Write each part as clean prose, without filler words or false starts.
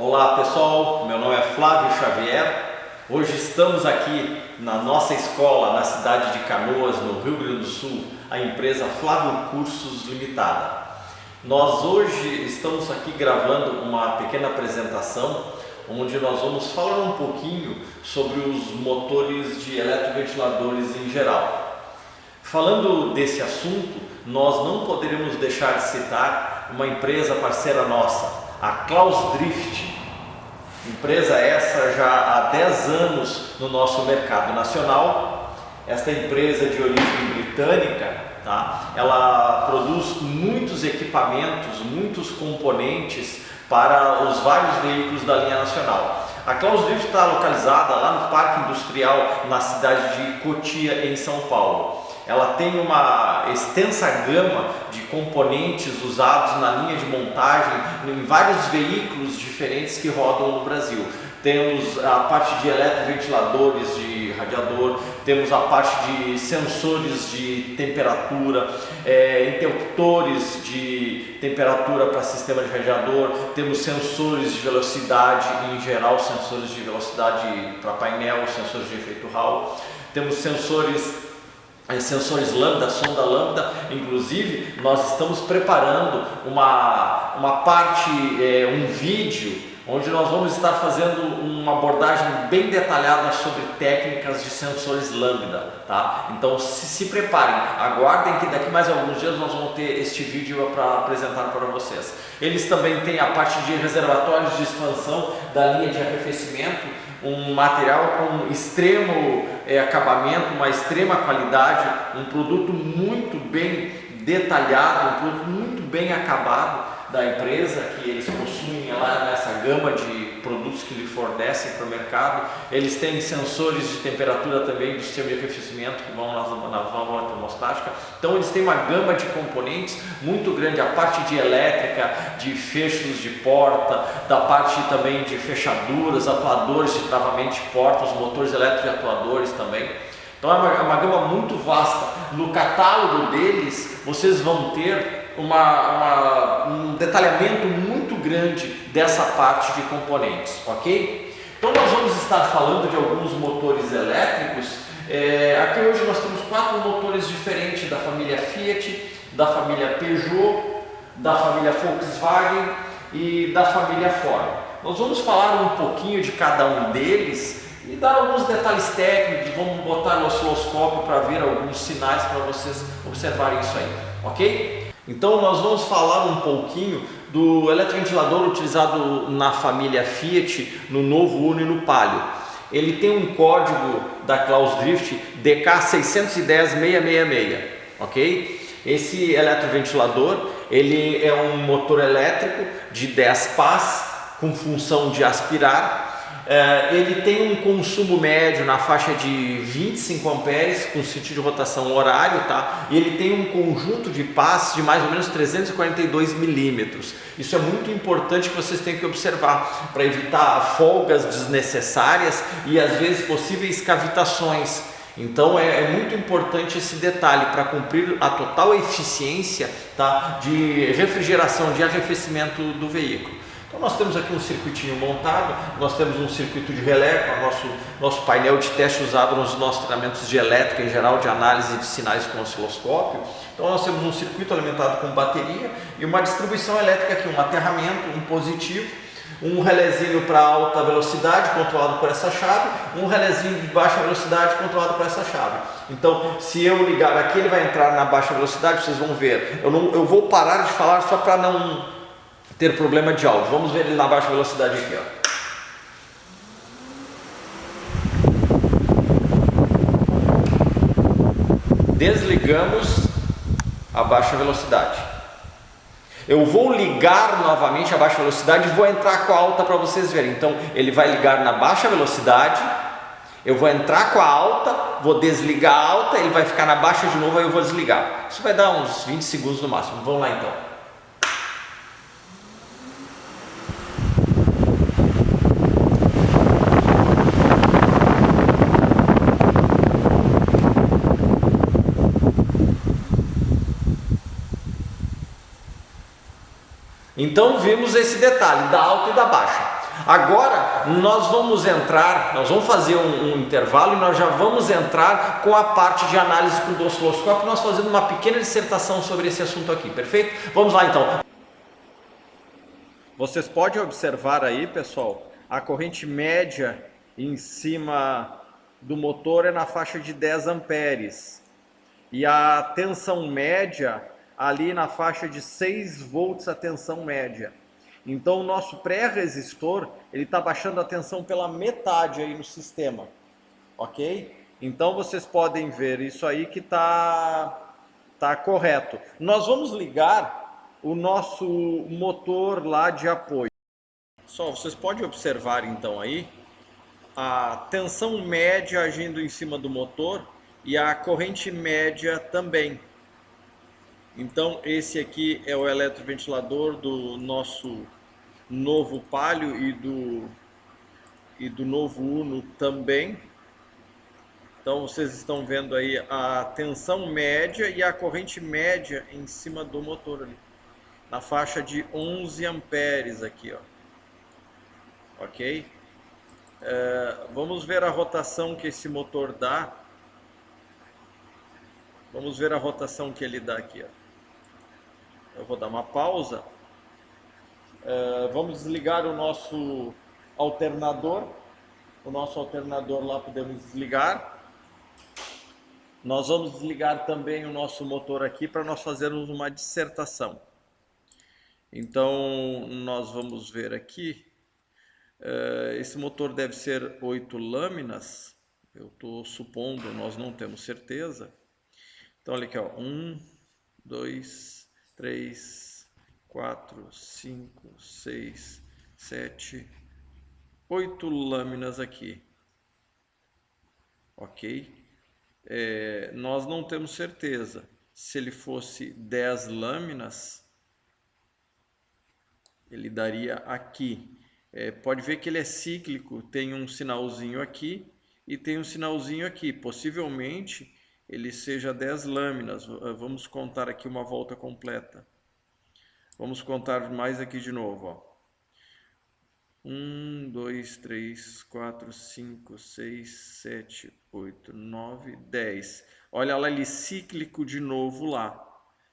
Olá pessoal, meu nome é Flávio Xavier. Hoje estamos aqui na nossa escola na cidade de Canoas, no Rio Grande do Sul, a empresa Flávio Cursos Limitada. Nós hoje estamos aqui gravando uma pequena apresentação onde nós vamos falar um pouquinho sobre os motores de eletroventiladores em geral. Falando desse assunto, nós não poderíamos deixar de citar uma empresa parceira nossa, a Klaus Drift. Empresa essa já há 10 anos no nosso mercado nacional. Esta empresa de origem britânica, ela produz muitos equipamentos, muitos componentes para os vários veículos da linha nacional. A Klaus Drift está localizada lá no Parque Industrial, na cidade de Cotia, em São Paulo. Ela tem uma extensa gama de componentes usados na linha de montagem em vários veículos diferentes que rodam no Brasil. Temos a parte de eletroventiladores de radiador, temos a parte de sensores de temperatura, interruptores de temperatura para sistema de radiador, temos sensores de velocidade, em geral sensores de velocidade para painel, sensores de efeito Hall, temos sensores lambda, sonda lambda. Inclusive nós estamos preparando uma parte, um vídeo onde nós vamos estar fazendo uma abordagem bem detalhada sobre técnicas de sensores lambda, Então se preparem, aguardem que daqui mais alguns dias nós vamos ter este vídeo para apresentar para vocês. Eles também têm a parte de reservatórios de expansão da linha de arrefecimento, um material com extremo acabamento, uma extrema qualidade, um produto muito bem detalhado, um produto muito bem acabado da empresa, que eles possuem lá nessa gama de produtos que lhe fornecem para o mercado. Eles têm sensores de temperatura também do sistema de arrefecimento que vão na válvula termostática. Então eles têm uma gama de componentes muito grande, a parte de elétrica, de fechos de porta, da parte também de fechaduras, atuadores de travamento de porta, os motores elétricos e atuadores também. Então é uma gama muito vasta. No catálogo deles vocês vão ter um detalhamento muito grande dessa parte de componentes, ok? Então nós vamos estar falando de alguns motores elétricos. Aqui hoje nós temos 4 motores diferentes da família Fiat, da família Peugeot, da família Volkswagen e da família Ford. Nós vamos falar um pouquinho de cada um deles e dar alguns detalhes técnicos. Vamos botar no osciloscópio para ver alguns sinais para vocês observarem isso aí, ok? Então nós vamos falar um pouquinho do eletroventilador utilizado na família Fiat, no novo Uno e no Palio. Ele tem um código da Klaus Drift DK610666, ok? Esse eletroventilador, ele é um motor elétrico de 10 pás com função de aspirar. Ele tem um consumo médio na faixa de 25 amperes com sentido de rotação horário, E ele tem um conjunto de pás de mais ou menos 342 milímetros. Isso é muito importante que vocês têm que observar para evitar folgas desnecessárias e às vezes possíveis cavitações. Então é muito importante esse detalhe para cumprir a total eficiência, de refrigeração, de arrefecimento do veículo. Então nós temos aqui um circuitinho montado, nós temos um circuito de relé com o nosso painel de teste usado nos nossos treinamentos de elétrica em geral, de análise de sinais com osciloscópio. Então nós temos um circuito alimentado com bateria e uma distribuição elétrica aqui, um aterramento, um positivo, um relézinho para alta velocidade controlado por essa chave, um relézinho de baixa velocidade controlado por essa chave. Então se eu ligar aqui ele vai entrar na baixa velocidade, vocês vão ver. Eu vou parar de falar só para não ter problema de áudio. Vamos ver ele na baixa velocidade aqui, Desligamos a baixa velocidade. Eu vou ligar novamente a baixa velocidade e vou entrar com a alta para vocês verem. Então ele vai ligar na baixa velocidade, eu vou entrar com a alta, vou desligar a alta, ele vai ficar na baixa de novo, aí eu vou desligar. Isso vai dar uns 20 segundos no máximo. Vamos lá então. Então vimos esse detalhe da alta e da baixa. Agora nós vamos fazer um intervalo e nós já vamos entrar com a parte de análise do osciloscópio, nós fazendo uma pequena dissertação sobre esse assunto aqui, perfeito? Vamos lá então. Vocês podem observar aí, pessoal, a corrente média em cima do motor é na faixa de 10 amperes e a tensão média ali na faixa de 6 volts a tensão média. Então o nosso pré-resistor ele está baixando a tensão pela metade aí no sistema, ok? Então vocês podem ver isso aí que tá correto. Nós vamos ligar o nosso motor lá de apoio. Só vocês podem observar então aí a tensão média agindo em cima do motor e a corrente média também. Então esse aqui é o eletroventilador do nosso novo Palio e do novo Uno também. Então vocês estão vendo aí a tensão média e a corrente média em cima do motor ali, na faixa de 11 amperes aqui, ó. Ok? Vamos ver a rotação que esse motor dá. Vamos ver a rotação que ele dá aqui, ó. Eu vou dar uma pausa. Vamos desligar o nosso alternador. O nosso alternador lá podemos desligar. Nós vamos desligar também o nosso motor aqui para nós fazermos uma dissertação. Então nós vamos ver aqui. Esse motor deve ser 8 lâminas. Eu estou supondo, nós não temos certeza. Então olha aqui, ó. 1, 2, 3, 4, 5, 6, 7, 8 lâminas aqui. Ok? Nós não temos certeza. Se ele fosse 10 lâminas, ele daria aqui. Pode ver que ele é cíclico, tem um sinalzinho aqui e tem um sinalzinho aqui. Possivelmente ele seja 10 lâminas. Vamos contar aqui uma volta completa. Vamos contar mais aqui de novo, ó. 1, 2, 3, 4, 5, 6, 7, 8, 9, 10. Olha lá ele cíclico de novo lá.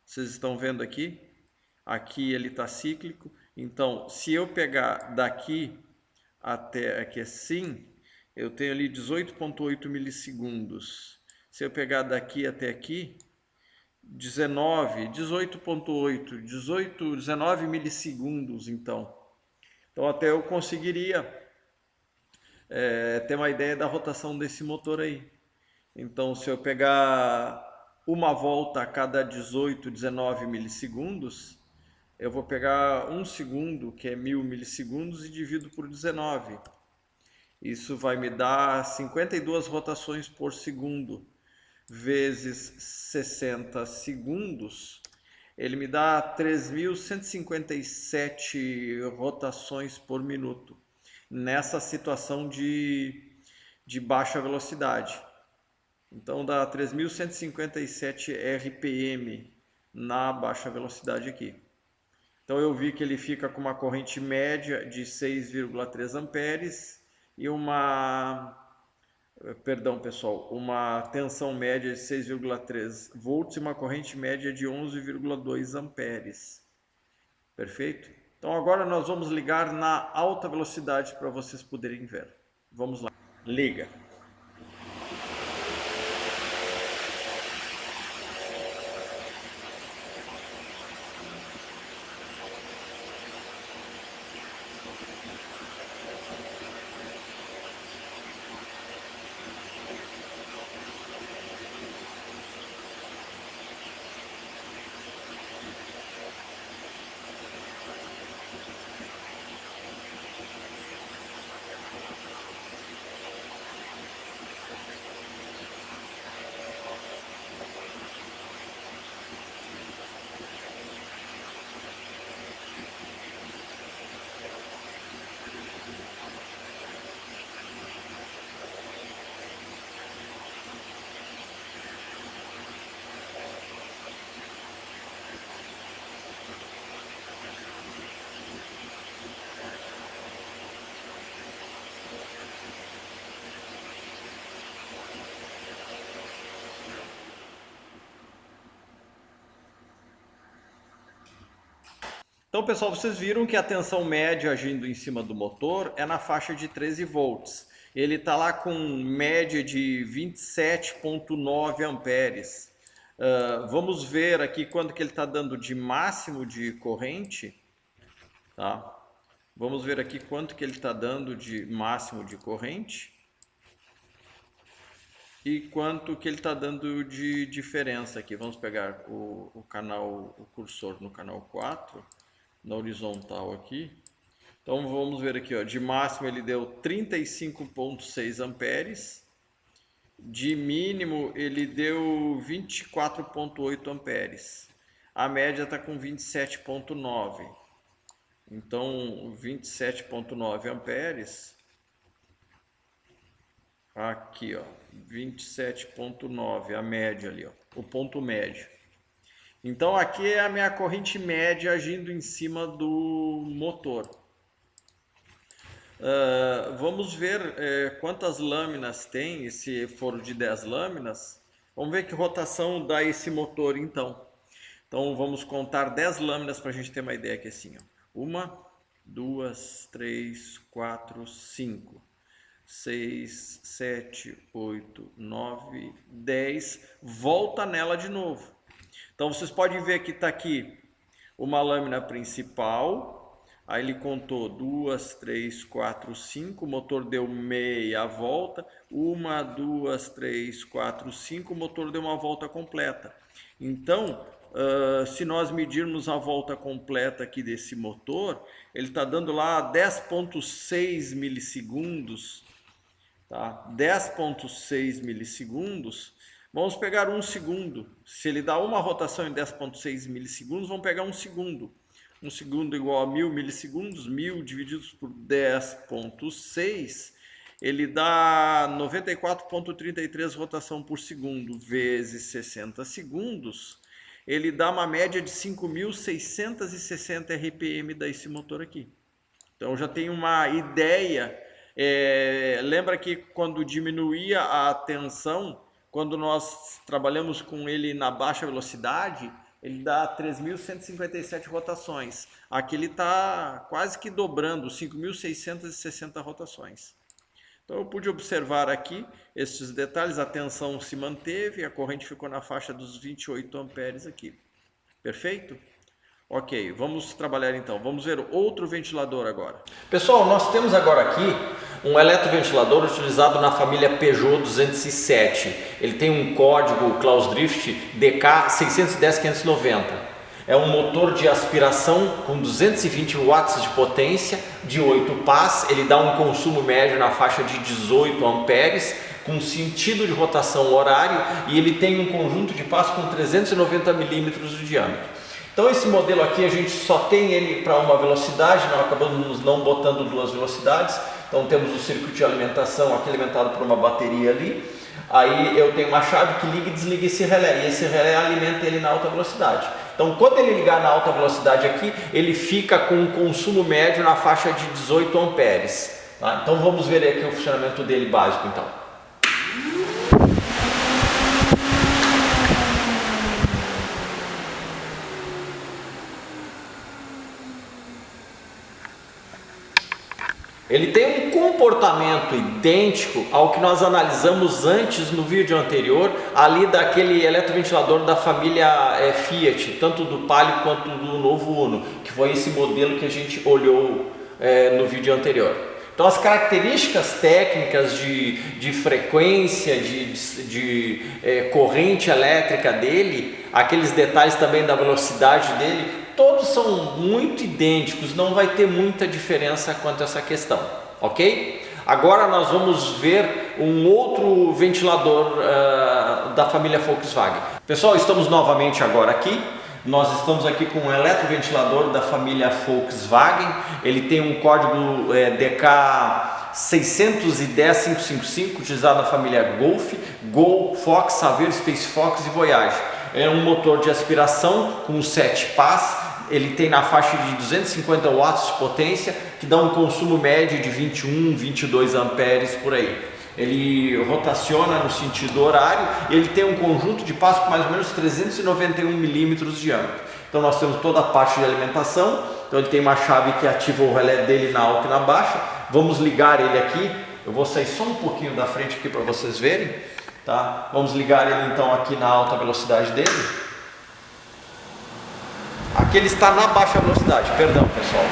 Vocês estão vendo aqui? Aqui ele está cíclico. Então, se eu pegar daqui até aqui assim, eu tenho ali 18,8 milissegundos. Se eu pegar daqui até aqui, 18,8, 19 milissegundos, então. Então até eu conseguiria ter uma ideia da rotação desse motor aí. Então se eu pegar uma volta a cada 18, 19 milissegundos, eu vou pegar 1 segundo, que é 1000 milissegundos, e divido por 19. Isso vai me dar 52 rotações por segundo, vezes 60 segundos. Ele me dá 3.157 rotações por minuto, nessa situação de baixa velocidade. Então dá 3.157 RPM na baixa velocidade aqui. Então eu vi que ele fica com uma corrente média de 6,3 amperes e uma tensão média de 6,3 volts e uma corrente média de 11,2 amperes. Perfeito? Então agora nós vamos ligar na alta velocidade para vocês poderem ver. Vamos lá. Liga. Então, pessoal, vocês viram que a tensão média agindo em cima do motor é na faixa de 13 volts. Ele está lá com média de 27,9 amperes. Vamos ver aqui quanto que ele está dando de máximo de corrente. Tá? Vamos ver aqui quanto que ele está dando de máximo de corrente. E quanto que ele está dando de diferença aqui. Vamos pegar o cursor no canal 4. Na horizontal aqui. Então vamos ver aqui, ó, de máximo ele deu 35,6 amperes, de mínimo ele deu 24,8 amperes, a média está com 27,9, então 27,9 amperes, aqui ó, 27,9 a média ali, ó, o ponto médio. Então aqui é a minha corrente média agindo em cima do motor. Vamos ver quantas lâminas tem, esse foro de 10 lâminas. Vamos ver que rotação dá esse motor então. Então vamos contar 10 lâminas para a gente ter uma ideia aqui assim. Ó. 1, 2, 3, 4, 5, 6, 7, 8, 9, 10. Volta nela de novo. Então vocês podem ver que está aqui uma lâmina principal, aí ele contou 2, 3, 4, 5, o motor deu meia volta, 1, 2, 3, 4, 5, o motor deu uma volta completa. Então, se nós medirmos a volta completa aqui desse motor, ele está dando lá 10,6 milissegundos, tá? 10,6 milissegundos. Vamos pegar 1 segundo. Se ele dá uma rotação em 10,6 milissegundos, vamos pegar 1 segundo. 1 segundo igual a 1000 milissegundos. 1000 divididos por 10,6, ele dá 94,33 rotação por segundo, vezes 60 segundos. Ele dá uma média de 5.660 RPM desse motor aqui. Então já tem uma ideia. Lembra que quando diminuía a tensão, quando nós trabalhamos com ele na baixa velocidade, ele dá 3.157 rotações. Aqui ele está quase que dobrando, 5.660 rotações. Então eu pude observar aqui esses detalhes, a tensão se manteve, a corrente ficou na faixa dos 28 amperes aqui. Perfeito? Ok, vamos trabalhar então. Vamos ver outro ventilador agora. Pessoal, nós temos agora aqui um eletroventilador utilizado na família Peugeot 207. Ele tem um código Klaus Drift DK610590. É um motor de aspiração com 220 watts de potência, de 8 pás. Ele dá um consumo médio na faixa de 18 amperes, com sentido de rotação horário, e ele tem um conjunto de pás com 390 milímetros de diâmetro. Então esse modelo aqui a gente só tem ele para uma velocidade, nós acabamos não botando duas velocidades. Então temos o circuito de alimentação aqui alimentado por uma bateria ali. Aí eu tenho uma chave que liga e desliga esse relé, e esse relé alimenta ele na alta velocidade. Então quando ele ligar na alta velocidade aqui, ele fica com um consumo médio na faixa de 18 amperes. Tá? Então vamos ver aqui o funcionamento dele básico então. Ele tem um comportamento idêntico ao que nós analisamos antes no vídeo anterior, ali daquele eletroventilador da família Fiat, tanto do Palio quanto do novo Uno, que foi esse modelo que a gente olhou no vídeo anterior. Então as características técnicas de frequência, de corrente elétrica dele, aqueles detalhes também da velocidade dele, todos são muito idênticos, não vai ter muita diferença quanto a essa questão, ok? Agora nós vamos ver um outro ventilador da família Volkswagen. Pessoal, estamos novamente agora aqui. Nós estamos aqui com um eletroventilador da família Volkswagen. Ele tem um código DK610555, utilizado na família Golf, Gol, Fox, Saveiro, Space Fox e Voyage. É um motor de aspiração com 7 pás. Ele tem na faixa de 250 watts de potência, que dá um consumo médio de 21, 22 amperes por aí. Ele rotaciona no sentido horário e ele tem um conjunto de pás com mais ou menos 391 milímetros de diâmetro. Então nós temos toda a parte de alimentação. Então Então ele tem uma chave que ativa o relé dele na alta e na baixa. Vamos ligar ele aqui. Eu vou sair só um pouquinho da frente aqui para vocês verem, tá? Vamos ligar ele então aqui na alta velocidade dele. Aqui ele está na baixa velocidade, perdão pessoal.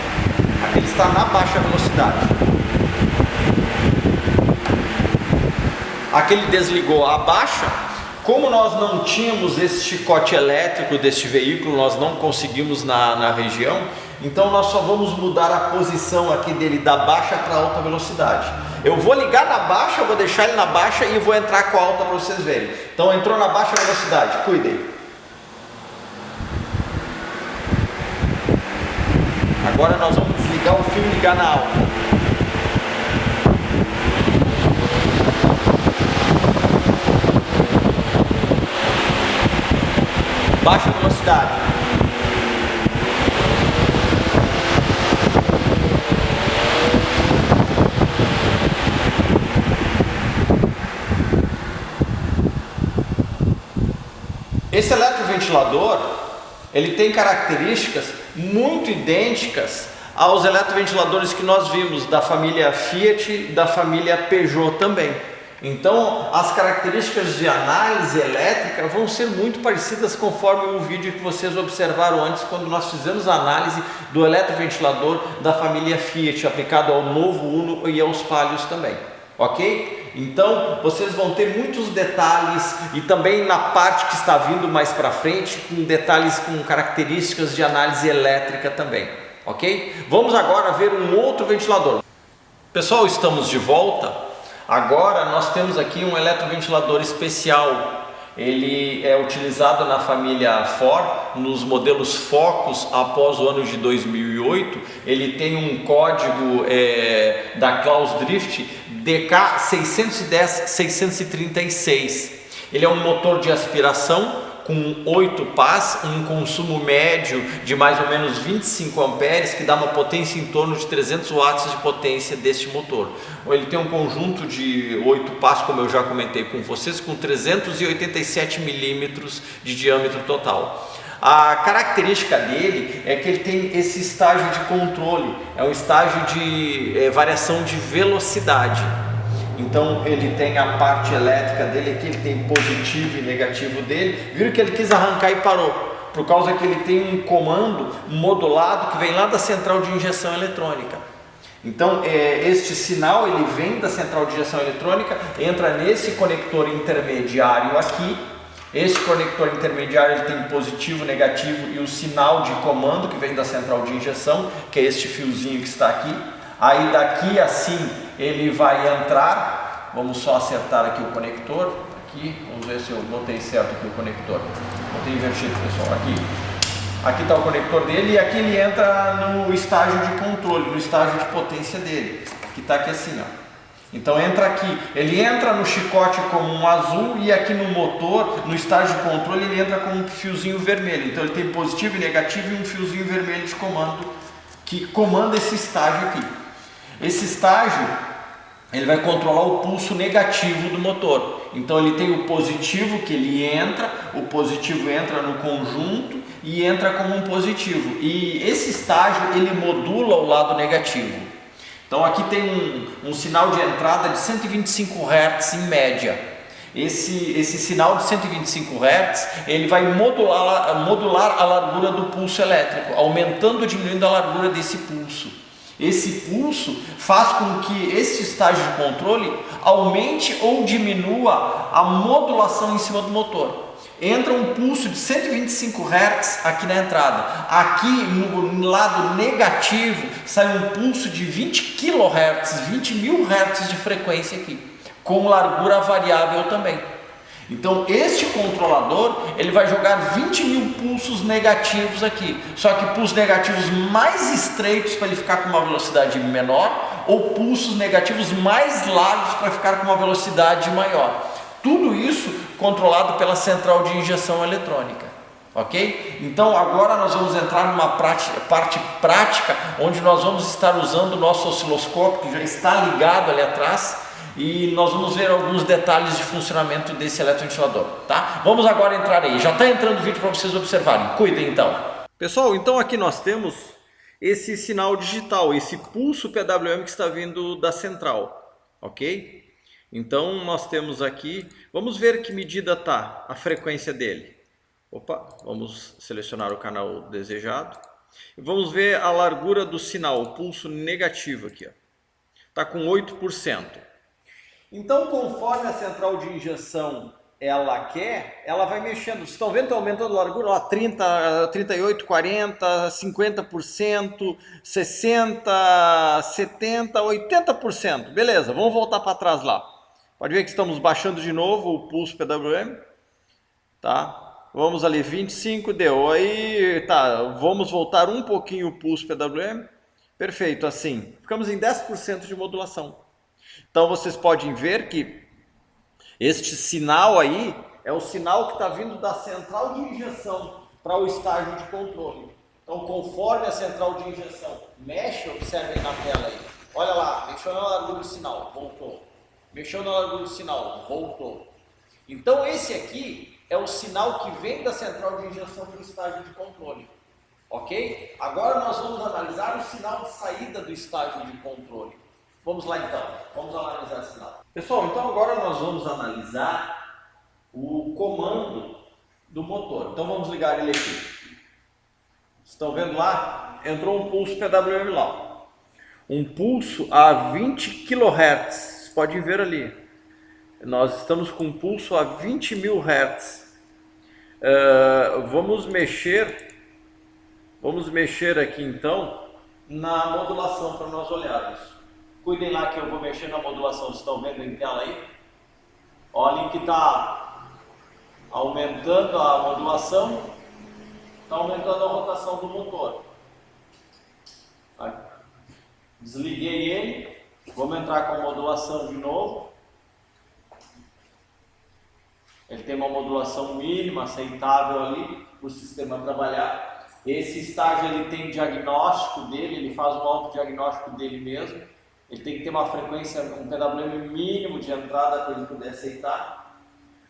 Aqui ele está na baixa velocidade. Aqui ele desligou a baixa. Como nós não tínhamos esse chicote elétrico deste veículo, nós não conseguimos na região, então nós só vamos mudar a posição aqui dele da baixa para alta velocidade. Eu vou ligar na baixa, vou deixar ele na baixa e vou entrar com a alta para vocês verem. Então entrou na baixa velocidade, cuidem. Agora nós vamos desligar o fio e ligar na alta. Baixa velocidade. Esse eletroventilador, ele tem características muito idênticas aos eletroventiladores que nós vimos da família Fiat e da família Peugeot também. Então, as características de análise elétrica vão ser muito parecidas conforme o vídeo que vocês observaram antes, quando nós fizemos a análise do eletroventilador da família Fiat, aplicado ao novo Uno e aos Palios também, ok? Então, vocês vão ter muitos detalhes e também na parte que está vindo mais para frente, com detalhes com características de análise elétrica também, ok? Vamos agora ver um outro ventilador. Pessoal, estamos de volta. Agora nós temos aqui um eletroventilador especial. Ele é utilizado na família Ford, nos modelos Focus após o ano de 2008. Ele tem um código da Klaus Drift DK610-636. Ele é um motor de aspiração com 8 pás, um consumo médio de mais ou menos 25 amperes, que dá uma potência em torno de 300 watts de potência deste motor. Ele tem um conjunto de 8 pás, como eu já comentei com vocês, com 387 milímetros de diâmetro total. A característica dele é que ele tem esse estágio de controle, é um estágio de variação de velocidade. Então ele tem a parte elétrica dele aqui, ele tem positivo e negativo dele. Viram que ele quis arrancar e parou, por causa que ele tem um comando modulado que vem lá da central de injeção eletrônica. Então este sinal ele vem da central de injeção eletrônica, entra nesse conector intermediário aqui. Este conector intermediário ele tem positivo, negativo e o sinal de comando que vem da central de injeção, que é este fiozinho que está aqui. Aí daqui assim ele vai entrar, vamos só acertar aqui o conector, aqui, vamos ver se eu botei certo aqui o conector, botei invertido pessoal, aqui está o conector dele e aqui ele entra no estágio de controle, no estágio de potência dele, que está aqui assim, ó. Então entra aqui, ele entra no chicote como um azul e aqui no motor, no estágio de controle ele entra com um fiozinho vermelho, então ele tem positivo e negativo e um fiozinho vermelho de comando, que comanda esse estágio aqui. Esse estágio ele vai controlar o pulso negativo do motor. Então ele tem o positivo que ele entra, o positivo entra no conjunto e entra como um positivo. E esse estágio ele modula o lado negativo. Então aqui tem um sinal de entrada de 125 Hz em média. Esse sinal de 125 Hz ele vai modular a largura do pulso elétrico, aumentando ou diminuindo a largura desse pulso. Esse pulso faz com que esse estágio de controle aumente ou diminua a modulação em cima do motor. Entra um pulso de 125 Hz aqui na entrada. Aqui no lado negativo sai um pulso de 20 kHz, 20 mil Hz de frequência aqui, com largura variável também. Então este controlador ele vai jogar 20 mil pulsos negativos aqui, só que pulsos negativos mais estreitos para ele ficar com uma velocidade menor, ou pulsos negativos mais largos para ficar com uma velocidade maior. Tudo isso controlado pela central de injeção eletrônica, ok? Então agora nós vamos entrar numa parte prática, onde nós vamos estar usando o nosso osciloscópio, que já está ligado ali atrás, e nós vamos ver alguns detalhes de funcionamento desse eletroventilador, tá? Vamos agora entrar aí, já está entrando o vídeo para vocês observarem, cuidem então. Pessoal, então aqui nós temos esse sinal digital, esse pulso PWM que está vindo da central, ok? Então nós temos aqui, vamos ver que medida está a frequência dele. Opa, vamos selecionar o canal desejado. E vamos ver a largura do sinal, o pulso negativo aqui, está com 8%. Então, conforme a central de injeção ela quer, ela vai mexendo. Vocês estão vendo que está aumentando a largura? Ó, 30, 38, 40, 50%, 60%, 70%, 80%. Beleza, vamos voltar para trás lá. Pode ver que estamos baixando de novo o pulso PWM. Tá? Vamos ali, 25 deu. Aí, tá, vamos voltar um pouquinho o pulso PWM. Perfeito, assim. Ficamos em 10% de modulação. Então, vocês podem ver que este sinal aí é o sinal que está vindo da central de injeção para o estágio de controle. Então, conforme a central de injeção mexe, observem na tela aí. Olha lá, mexeu na largura do sinal, voltou. Mexeu na largura do sinal, voltou. Então, esse aqui é o sinal que vem da central de injeção para o estágio de controle. Ok? Agora nós vamos analisar o sinal de saída do estágio de controle. Vamos lá então, vamos analisar esse sinal. Pessoal, então agora nós vamos analisar o comando do motor. Então vamos ligar ele aqui. Estão vendo lá? Entrou um pulso PWM lá. Um pulso a 20 kHz. Vocês podem ver ali. Nós estamos com um pulso a 20.000 Hz. Vamos mexer aqui então na modulação para nós olharmos. Cuidem lá que eu vou mexer na modulação, vocês estão vendo em tela aí? Olhem que está aumentando a modulação, está aumentando a rotação do motor. Desliguei ele, vamos entrar com a modulação de novo. Ele tem uma modulação mínima, aceitável ali, para o sistema trabalhar. Esse estágio ele tem diagnóstico dele, ele faz um autodiagnóstico dele mesmo. Ele tem que ter uma frequência, um PWM mínimo de entrada para ele poder aceitar.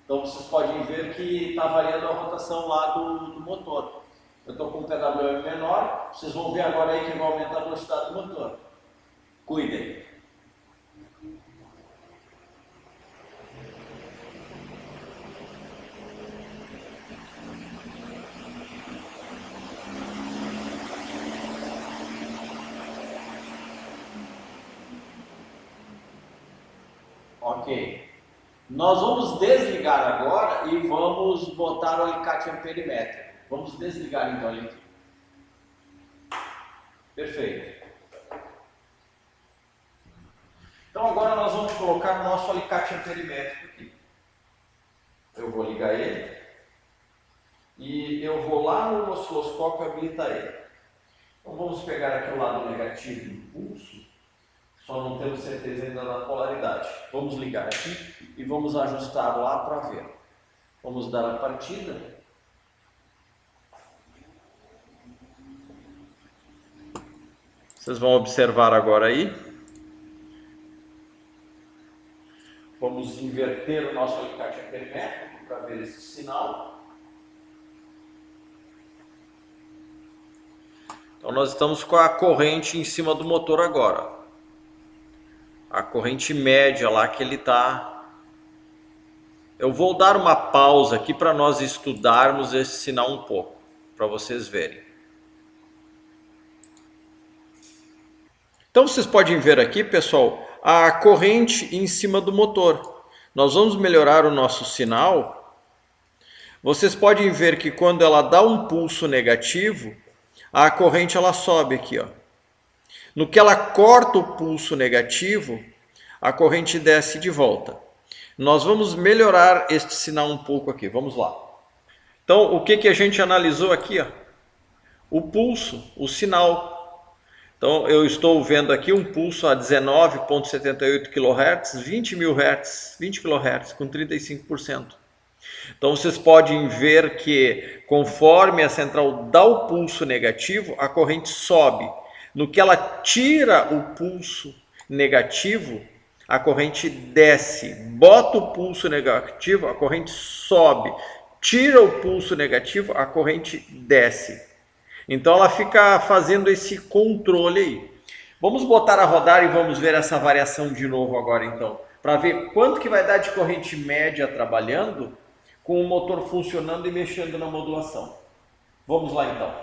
Então vocês podem ver que está variando a rotação lá do motor. Eu estou com um PWM menor, vocês vão ver agora aí que vai aumentar a velocidade do motor. Cuidem. Ok. Nós vamos desligar agora e vamos botar o alicate amperimétrico. Vamos desligar então ele aqui. Perfeito. Então agora nós vamos colocar o nosso alicate amperimétrico aqui. Eu vou ligar ele e eu vou lá no osciloscópio habilitar ele. Então vamos pegar aqui o lado negativo do pulso. Só não temos certeza ainda da polaridade. Vamos ligar aqui e vamos ajustar lá para ver. Vamos dar a partida. Vocês vão observar agora aí. Vamos inverter o nosso alicate amperimétrico para ver esse sinal. Então nós estamos com a corrente em cima do motor agora. A corrente média lá que ele está. Eu vou dar uma pausa aqui para nós estudarmos esse sinal um pouco, para vocês verem. Então vocês podem ver aqui, pessoal, a corrente em cima do motor. Nós vamos melhorar o nosso sinal. Vocês podem ver que quando ela dá um pulso negativo, a corrente ela sobe aqui, ó. No que ela corta o pulso negativo, a corrente desce de volta. Nós vamos melhorar este sinal um pouco aqui. Vamos lá. Então, o que a gente analisou aqui? Ó? O pulso, o sinal. Então, eu estou vendo aqui um pulso a 19,78 kHz, 20.000 Hz, 20 kHz, com 35%. Então, vocês podem ver que, conforme a central dá o pulso negativo, a corrente sobe. No que ela tira o pulso negativo, a corrente desce. Bota o pulso negativo, a corrente sobe. Tira o pulso negativo, a corrente desce. Então ela fica fazendo esse controle aí. Vamos botar a rodar e vamos ver essa variação de novo agora então, para ver quanto que vai dar de corrente média trabalhando com o motor funcionando e mexendo na modulação. Vamos lá então.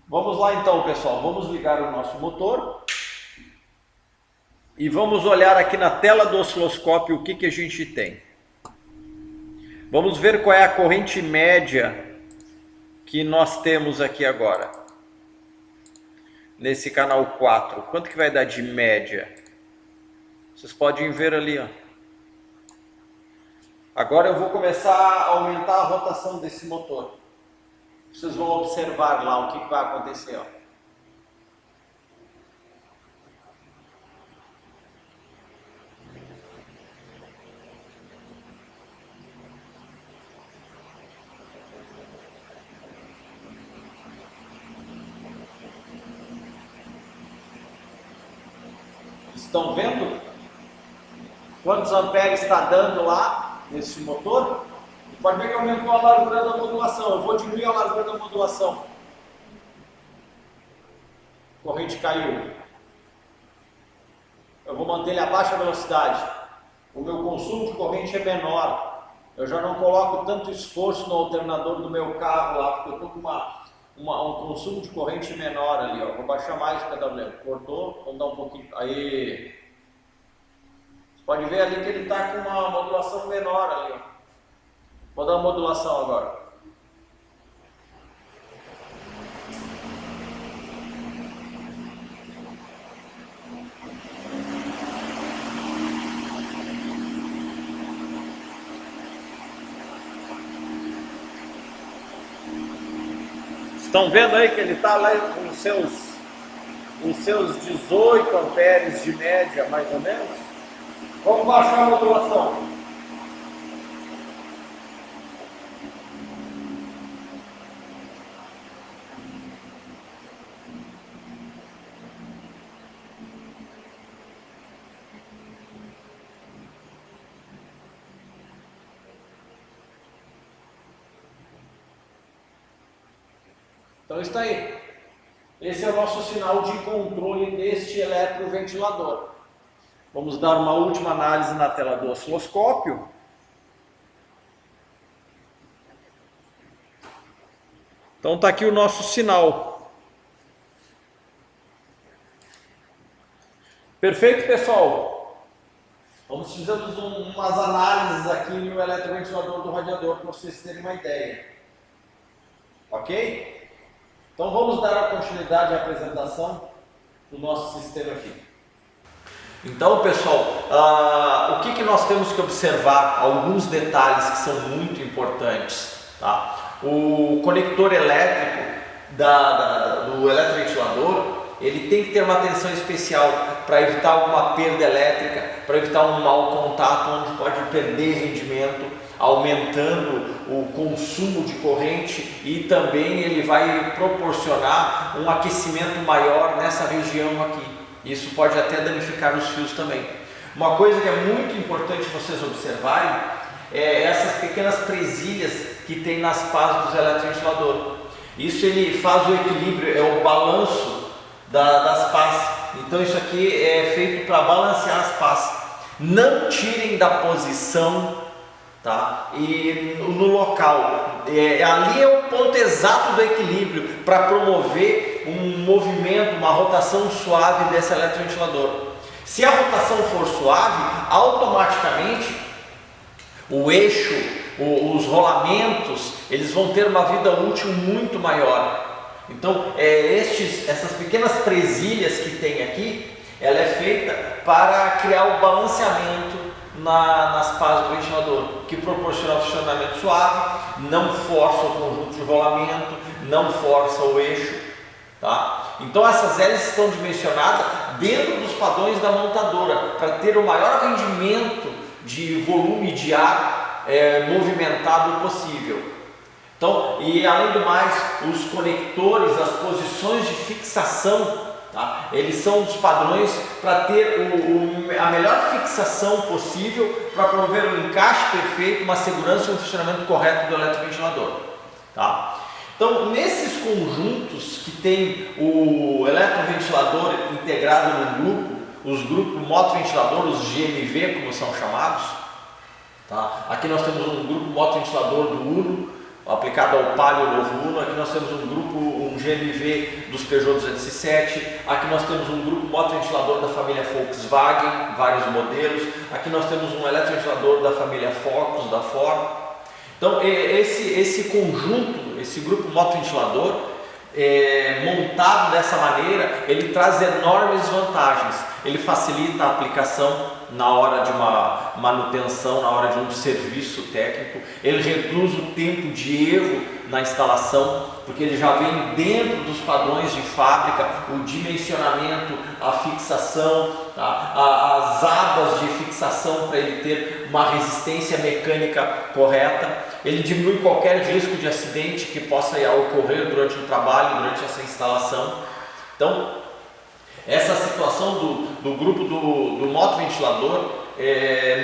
Vamos lá então, pessoal, vamos ligar o nosso motor e vamos olhar aqui na tela do osciloscópio o que a gente tem. Vamos ver qual é a corrente média que nós temos aqui agora, nesse canal 4. Quanto que vai dar de média? Vocês podem ver ali, ó. Agora eu vou começar a aumentar a rotação desse motor. Vocês vão observar lá o que vai acontecer, ó. Estão vendo quantos amperes está dando lá nesse motor? Pode ver que aumentou a largura da modulação. Eu vou diminuir a largura da modulação. Corrente caiu. Eu vou manter ele a baixa velocidade. O meu consumo de corrente é menor. Eu já não coloco tanto esforço no alternador do meu carro lá, porque eu estou com um consumo de corrente menor ali, ó. Vou baixar mais o PWM. Cortou, vamos dar um pouquinho. Aí. Você pode ver ali que ele está com uma modulação menor ali, ó. Vou dar uma modulação agora. Estão vendo aí que ele está lá com os seus 18 amperes de média, mais ou menos? Vamos baixar a modulação. Então está aí. Esse é o nosso sinal de controle deste eletroventilador. Vamos dar uma última análise na tela do osciloscópio. Então está aqui o nosso sinal. Perfeito, pessoal? Fizemos umas análises aqui no eletroventilador do radiador para vocês terem uma ideia. Ok? Então vamos dar a continuidade à apresentação do nosso sistema aqui. Então, pessoal, o que nós temos que observar? Alguns detalhes que são muito importantes. Tá? O conector elétrico do eletroventilador, ele tem que ter uma atenção especial para evitar alguma perda elétrica, para evitar um mau contato onde pode perder rendimento, aumentando o consumo de corrente, e também ele vai proporcionar um aquecimento maior nessa região aqui. Isso pode até danificar os fios também. Uma coisa que é muito importante vocês observarem é essas pequenas presilhas que tem nas pás dos eletroventilador. Isso ele faz o equilíbrio, é o balanço das pás. Então isso aqui é feito para balancear as pás. Não tirem da posição, tá? E no local. Ali é o ponto exato do equilíbrio para promover um movimento, uma rotação suave desse eletroventilador. Se a rotação for suave, automaticamente o eixo, os rolamentos, eles vão ter uma vida útil muito maior. Então, essas pequenas presilhas que tem aqui, ela é feita para criar o balanceamento nas pás do ventilador, que proporciona um funcionamento suave, não força o conjunto de rolamento, não força o eixo. Tá? Então essas hélices estão dimensionadas dentro dos padrões da montadora para ter o maior rendimento de volume de ar movimentado possível. Então, e além do mais, os conectores, as posições de fixação, tá? Eles são os padrões para ter a melhor fixação possível para promover um encaixe perfeito, uma segurança e um funcionamento correto do eletroventilador. Tá? Então Então, nesses conjuntos que tem o eletroventilador integrado no grupo, os grupos motoventilador, os GMV, como são chamados, tá? Aqui nós temos um grupo motoventilador do Uno, aplicado ao Palio novo Uno. Aqui nós temos um grupo, um GMV dos Peugeot 207. Aqui nós temos um grupo motoventilador da família Volkswagen, vários modelos. Aqui nós temos um eletroventilador da família Focus, da Ford. Então, esse conjunto, esse grupo motoventilador, montado dessa maneira, ele traz enormes vantagens. Ele facilita a aplicação na hora de uma manutenção, na hora de um serviço técnico. Ele reduz o tempo de erro na instalação, porque ele já vem dentro dos padrões de fábrica, o dimensionamento, a fixação, tá? As abas de fixação para ele ter uma resistência mecânica correta. Ele diminui qualquer risco de acidente que possa ocorrer durante o trabalho, durante essa instalação. Então, essa situação do grupo do motoventilador,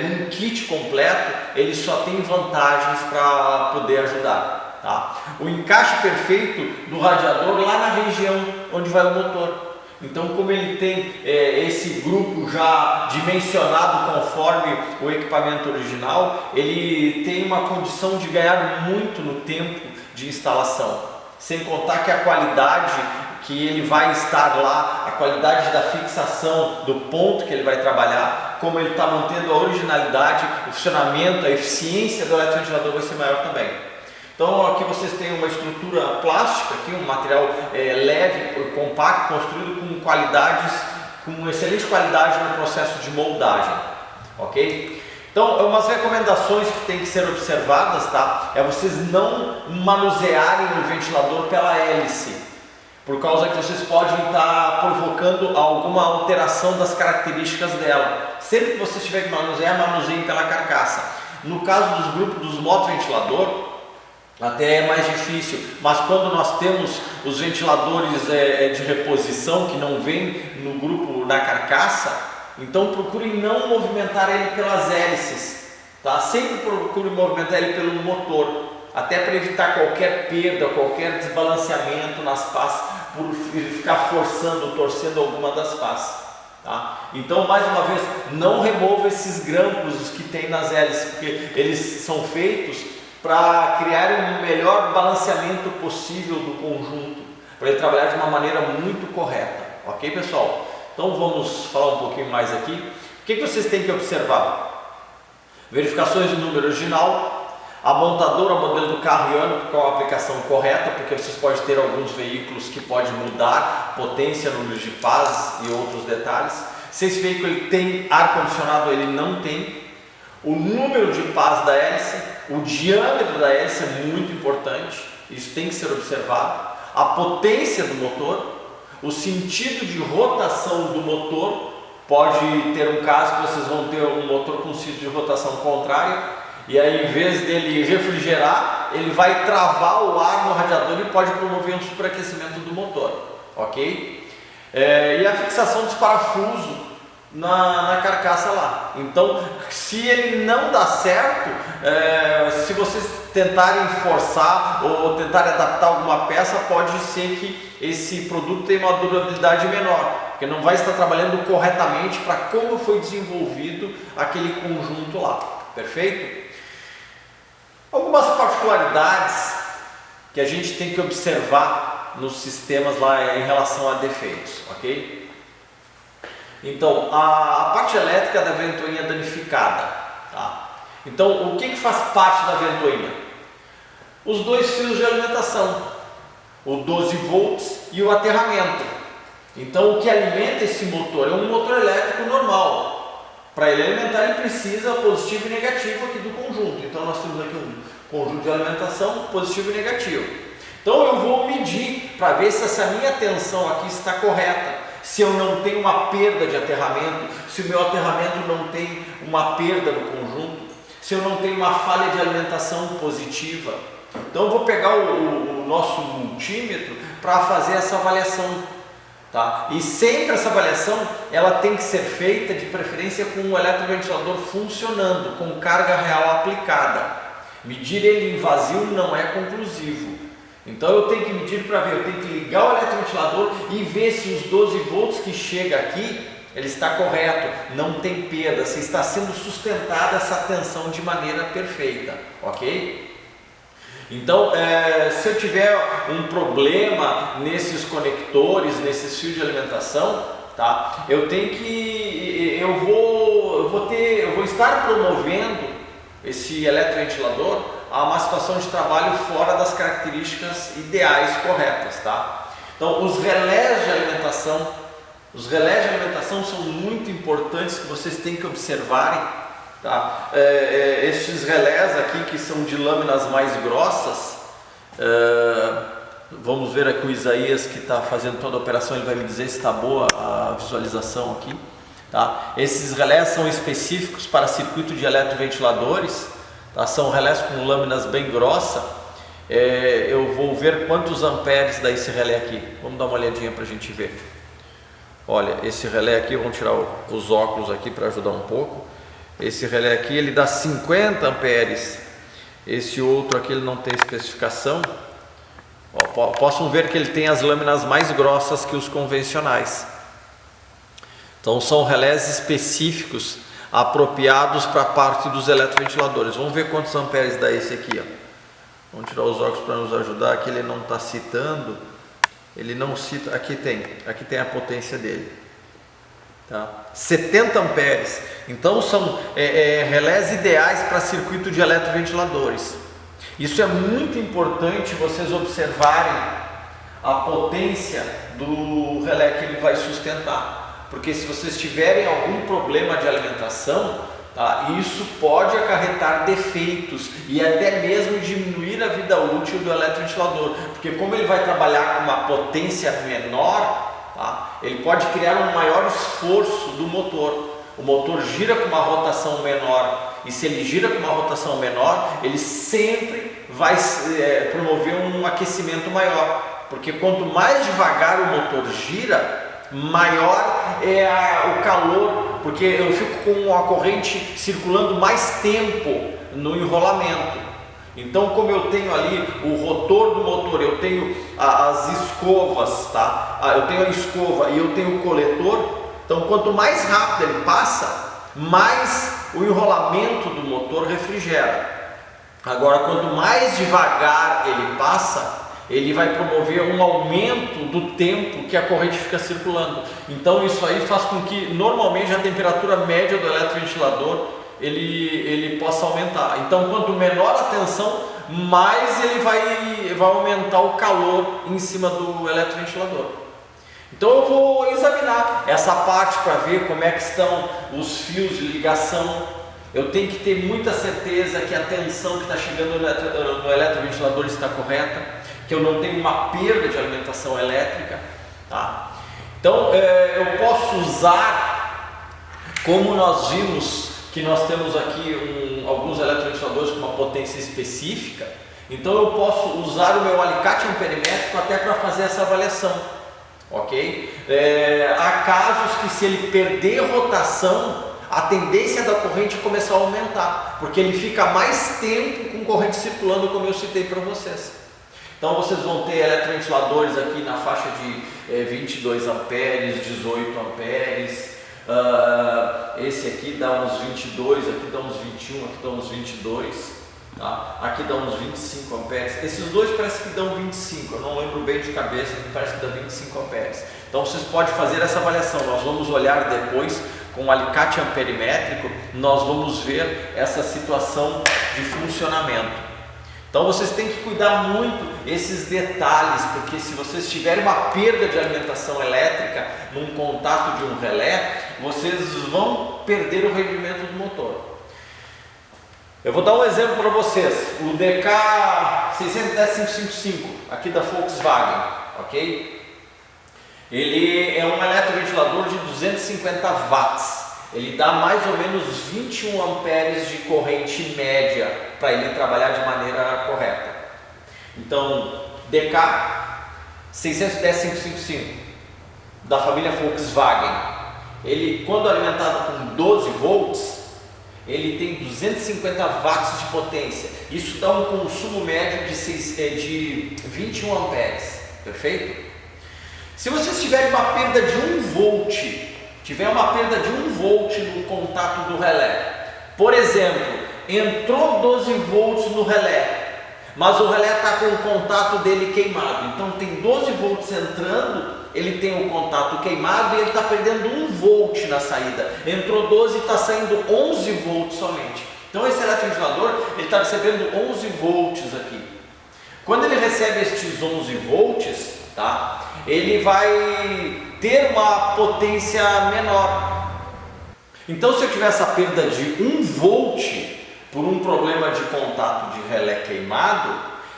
num kit completo, ele só tem vantagens para poder ajudar, tá? O encaixe perfeito do radiador lá na região onde vai o motor. Então, como ele tem esse grupo já dimensionado conforme o equipamento original, ele tem uma condição de ganhar muito no tempo de instalação. Sem contar que a qualidade que ele vai estar lá, a qualidade da fixação do ponto que ele vai trabalhar, como ele está mantendo a originalidade, o funcionamento, a eficiência do eletroventilador vai ser maior também. Então aqui vocês têm uma estrutura plástica, aqui, um material leve, compacto, construído com qualidades, com excelente qualidade no processo de moldagem, ok? Então, umas recomendações que tem que ser observadas, tá? É vocês não manusearem o ventilador pela hélice, por causa que vocês podem estar provocando alguma alteração das características dela. Sempre que vocês tiverem que manusear, manuseiem pela carcaça. No caso dos grupos dos motoventilador, até é mais difícil, mas quando nós temos os ventiladores de reposição que não vêm no grupo na carcaça, então procurem não movimentar ele pelas hélices, tá? Sempre procurem movimentar ele pelo motor, até para evitar qualquer perda, qualquer desbalanceamento nas pás, por ficar forçando, torcendo alguma das pás, tá? Então, mais uma vez, não remova esses grampos que tem nas hélices, porque eles são feitos para criar um melhor balanceamento possível do conjunto, para ele trabalhar de uma maneira muito correta, ok, pessoal? Então vamos falar um pouquinho mais aqui. O que vocês têm que observar? Verificações do número original, a montadora, o modelo do carro e ano, qual a aplicação correta, porque vocês podem ter alguns veículos que podem mudar potência, número de pás e outros detalhes. Se esse veículo ele tem ar-condicionado ou ele não tem, o número de pás da hélice, o diâmetro da hélice é muito importante, isso tem que ser observado, a potência do motor, o sentido de rotação do motor. Pode ter um caso que vocês vão ter um motor com sentido de rotação contrário, e aí, em vez dele refrigerar, ele vai travar o ar no radiador e pode promover um superaquecimento do motor, ok? E a fixação dos parafusos na carcaça lá. Então, se ele não dá certo, se vocês tentarem forçar ou tentarem adaptar alguma peça, pode ser que esse produto tenha uma durabilidade menor, porque não vai estar trabalhando corretamente para como foi desenvolvido aquele conjunto lá, perfeito? Algumas particularidades que a gente tem que observar nos sistemas lá em relação a defeitos, ok? Então, a parte elétrica da ventoinha danificada, tá? Então, o que faz parte da ventoinha? Os dois fios de alimentação, o 12 volts e o aterramento. Então, o que alimenta esse motor é um motor elétrico normal. Para ele alimentar, ele precisa positivo e negativo aqui do conjunto. Então, nós temos aqui um conjunto de alimentação positivo e negativo. Então, eu vou medir para ver se essa minha tensão aqui está correta. Se eu não tenho uma perda de aterramento, se o meu aterramento não tem uma perda no conjunto, se eu não tenho uma falha de alimentação positiva. Então eu vou pegar o nosso multímetro para fazer essa avaliação, tá? E sempre essa avaliação ela tem que ser feita de preferência com o eletroventilador funcionando, com carga real aplicada. Medir ele em vazio não é conclusivo. Então eu tenho que medir para ver, eu tenho que ligar o eletroventilador e ver se os 12 volts que chega aqui, ele está correto, não tem perda, se está sendo sustentada essa tensão de maneira perfeita, ok? Então, se eu tiver um problema nesses conectores, nesses fios de alimentação, tá? Eu vou estar promovendo esse eletroventilador a uma situação de trabalho fora das características ideais corretas, tá? Então, os relés de alimentação são muito importantes que vocês têm que observarem, tá? Estes relés aqui que são de lâminas mais grossas, vamos ver aqui o Isaías que está fazendo toda a operação, ele vai me dizer se está boa a visualização aqui, tá? Esses relés são específicos para circuito de eletroventiladores, tá? São relés com lâminas bem grossas. Eu vou ver quantos amperes dá esse relé aqui, vamos dar uma olhadinha para a gente ver. Olha, esse relé aqui, vamos tirar os óculos aqui para ajudar um pouco. Esse relé aqui, ele dá 50 amperes. Esse outro aqui, ele não tem especificação. Ó, possam ver que ele tem as lâminas mais grossas que os convencionais. Então, são relés específicos, apropriados para a parte dos eletroventiladores. Vamos ver quantos amperes dá esse aqui, ó. Vamos tirar os óculos para nos ajudar. Aqui ele não está citando. Ele não cita, aqui tem a potência dele, tá? 70 amperes. Então são relés ideais para circuito de eletroventiladores. Isso é muito importante vocês observarem a potência do relé que ele vai sustentar, porque se vocês tiverem algum problema de alimentação, tá, isso pode acarretar defeitos e até mesmo diminuir a vida útil do eletroventilador, porque como ele vai trabalhar com uma potência menor, tá, ele pode criar um maior esforço do motor. O motor gira com uma rotação menor, e se ele gira com uma rotação menor, ele sempre vai promover um aquecimento maior, porque quanto mais devagar o motor gira, maior é o calor, porque eu fico com a corrente circulando mais tempo no enrolamento. Então, como eu tenho ali o rotor do motor, eu tenho as escovas, tá? Eu tenho a escova e eu tenho o coletor. Então, quanto mais rápido ele passa, mais o enrolamento do motor refrigera. Agora, quanto mais devagar ele passa, ele vai promover um aumento do tempo que a corrente fica circulando. Então isso aí faz com que normalmente a temperatura média do eletroventilador ele possa aumentar. Então quanto menor a tensão, mais ele vai aumentar o calor em cima do eletroventilador. Então eu vou examinar essa parte para ver como é que estão os fios de ligação. Eu tenho que ter muita certeza que a tensão que está chegando no eletroventilador está correta, que eu não tenho uma perda de alimentação elétrica, tá? Então eu posso usar, como nós vimos que nós temos aqui alguns eletroventiladores com uma potência específica, então eu posso usar o meu alicate amperimétrico até para fazer essa avaliação, ok? Há casos que se ele perder rotação, a tendência da corrente é começar a aumentar, porque ele fica mais tempo com corrente circulando, como eu citei para vocês. Então vocês vão ter eletroventiladores aqui na faixa de 22 amperes, 18 amperes, esse aqui dá uns 22, aqui dá uns 21, aqui dá uns 22, tá? Aqui dá uns 25 amperes, esses dois parece que dão 25, eu não lembro bem de cabeça, mas parece que dá 25 amperes. Então vocês podem fazer essa avaliação, nós vamos olhar depois com o alicate amperimétrico, nós vamos ver essa situação de funcionamento. Então vocês têm que cuidar muito esses detalhes, porque se vocês tiverem uma perda de alimentação elétrica num contato de um relé, vocês vão perder o rendimento do motor. Eu vou dar um exemplo para vocês, o DK610555 aqui da Volkswagen, ok? Ele é um eletroventilador de 250 watts. Ele dá mais ou menos 21 amperes de corrente média para ele trabalhar de maneira correta. Então, DK 610555 da família Volkswagen, ele, quando alimentado com 12 volts, ele tem 250 watts de potência. Isso dá um consumo médio de 21 amperes, perfeito? Se vocês tiverem uma perda de 1 volt, no contato do relé, por exemplo, entrou 12 volts no relé, mas o relé está com o contato dele queimado, então tem 12 volts entrando, ele tem o contato queimado e ele está perdendo 1 volt na saída. Entrou 12 e está saindo 11 volts somente. Então esse eletroventilador ele está recebendo 11 volts aqui. Quando ele recebe estes 11 volts, tá? Ele vai ter uma potência menor. Então se eu tiver essa perda de 1 volt por um problema de contato de relé queimado,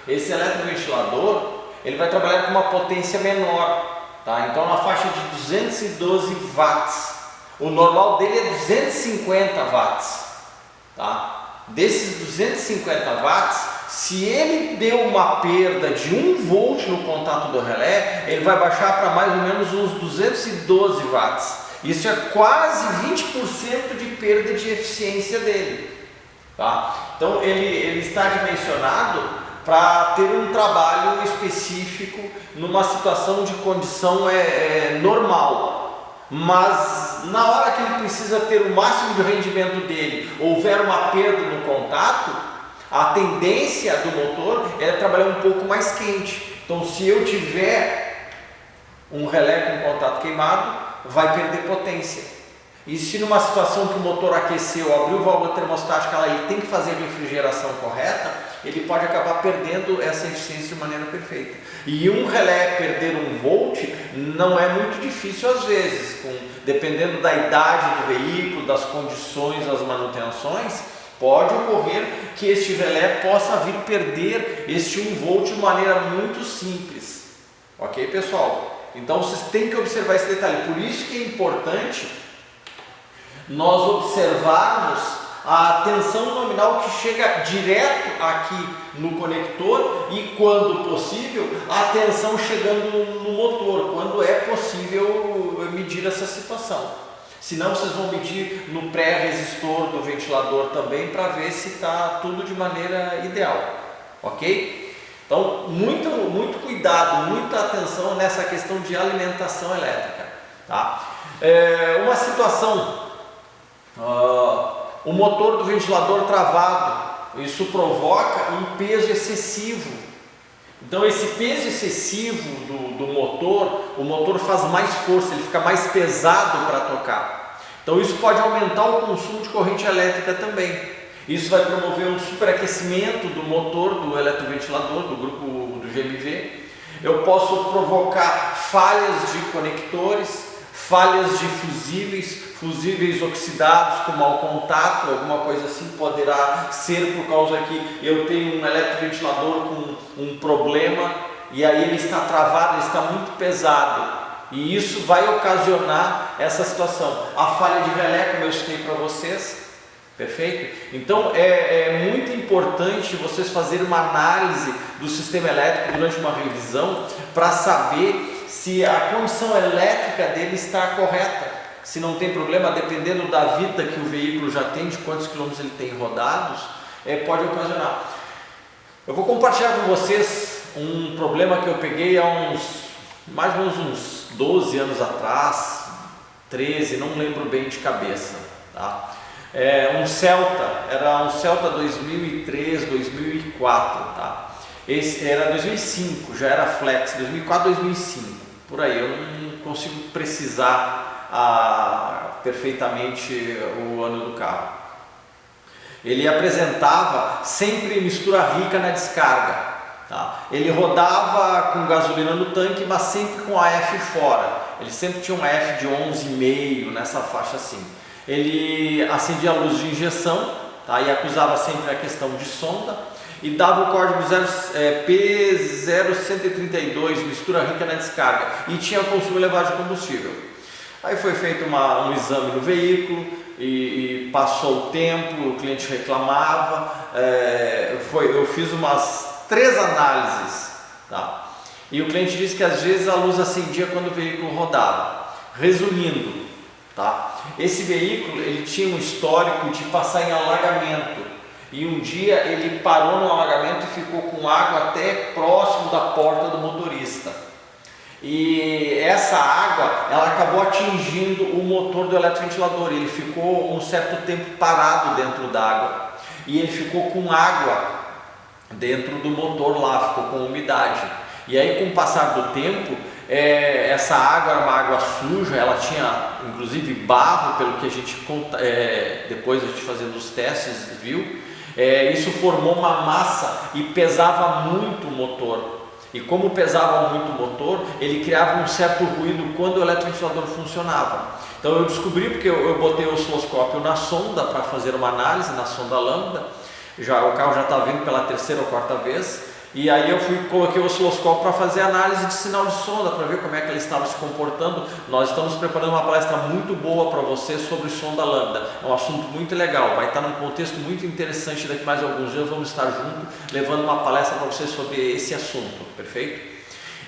esse eletroventilador ele vai trabalhar com uma potência menor. Tá? Então na faixa de 212 watts, o normal dele é 250 watts, tá? Desses 250 watts, se ele deu uma perda de 1 volt no contato do relé, ele vai baixar para mais ou menos uns 212 watts. Isso é quase 20% de perda de eficiência dele, tá? Então ele está dimensionado para ter um trabalho específico numa situação de condição normal, mas na hora que ele precisa ter o máximo de rendimento dele, houver uma perda no contato, a tendência do motor é trabalhar um pouco mais quente. Então se eu tiver um relé com contato queimado, vai perder potência. E se numa situação que o motor aqueceu, abriu válvula termostática lá, ele tem que fazer a refrigeração correta, ele pode acabar perdendo essa eficiência de maneira perfeita. E um relé perder 1 volt não é muito difícil às vezes, dependendo da idade do veículo, das condições, das manutenções, pode ocorrer que este relé possa vir perder este 1 volt de maneira muito simples. Ok, pessoal? Então vocês têm que observar esse detalhe. Por isso que é importante nós observarmos a tensão nominal que chega direto aqui no conector e, quando possível, a tensão chegando no motor, quando é possível medir essa situação. Senão vocês vão medir no pré-resistor do ventilador também para ver se está tudo de maneira ideal, ok? Então muito cuidado, muita atenção nessa questão de alimentação elétrica, tá? Uma situação, o motor do ventilador travado, isso provoca um peso excessivo. Então esse peso excessivo do motor, o motor faz mais força, ele fica mais pesado para tocar. Então isso pode aumentar o consumo de corrente elétrica também. Isso vai promover um superaquecimento do motor do eletroventilador, do grupo do GMV. Eu posso provocar falhas de conectores, falhas de fusíveis oxidados com mau contato, alguma coisa assim poderá ser por causa que eu tenho um eletroventilador com um problema e aí ele está travado, ele está muito pesado. E isso vai ocasionar essa situação. A falha de relé, como eu citei para vocês, perfeito? Então é muito importante vocês fazerem uma análise do sistema elétrico durante uma revisão para saber se a condição elétrica dele está correta, se não tem problema, dependendo da vida que o veículo já tem, de quantos quilômetros ele tem rodados, pode ocasionar. Eu vou compartilhar com vocês um problema que eu peguei há mais ou menos uns 12 anos atrás, 13, não lembro bem de cabeça, tá? Era um Celta 2003, 2004, tá? Esse era 2005, já era flex, 2004, 2005, por aí, eu não consigo precisar perfeitamente o ano do carro. Ele apresentava sempre mistura rica na descarga, tá? Ele rodava com gasolina no tanque, mas sempre com AF fora. Ele sempre tinha um AF de 11,5 nessa faixa assim. Ele acendia a luz de injeção, tá? E acusava sempre a questão de sonda e dava o código P0132, mistura rica na descarga, e tinha consumo elevado de combustível. Aí foi feito um exame no veículo e passou o tempo, o cliente reclamava, eu fiz umas 3 análises, tá? E o cliente disse que às vezes a luz acendia quando o veículo rodava. Resumindo, tá? Esse veículo ele tinha um histórico de passar em alagamento, e um dia ele parou no alagamento e ficou com água até próximo da porta do motorista. E essa água ela acabou atingindo o motor do eletroventilador. Ele ficou um certo tempo parado dentro d'água e ele ficou com água dentro do motor lá, ficou com umidade. E aí, com o passar do tempo, essa água era uma água suja, ela tinha inclusive barro, pelo que a gente depois a gente fazendo os testes viu. Isso formou uma massa e pesava muito o motor. E como pesava muito o motor, ele criava um certo ruído quando o eletroventilador funcionava. Então eu descobri, porque eu botei o osciloscópio na sonda para fazer uma análise, na sonda lambda. O carro já está vindo pela terceira ou quarta vez. E aí eu coloquei o osciloscópio para fazer análise de sinal de sonda, para ver como é que ele estava se comportando. Nós estamos preparando uma palestra muito boa para você sobre sonda lambda. É um assunto muito legal, vai estar num contexto muito interessante. Daqui mais alguns dias vamos estar juntos, levando uma palestra para você sobre esse assunto, perfeito?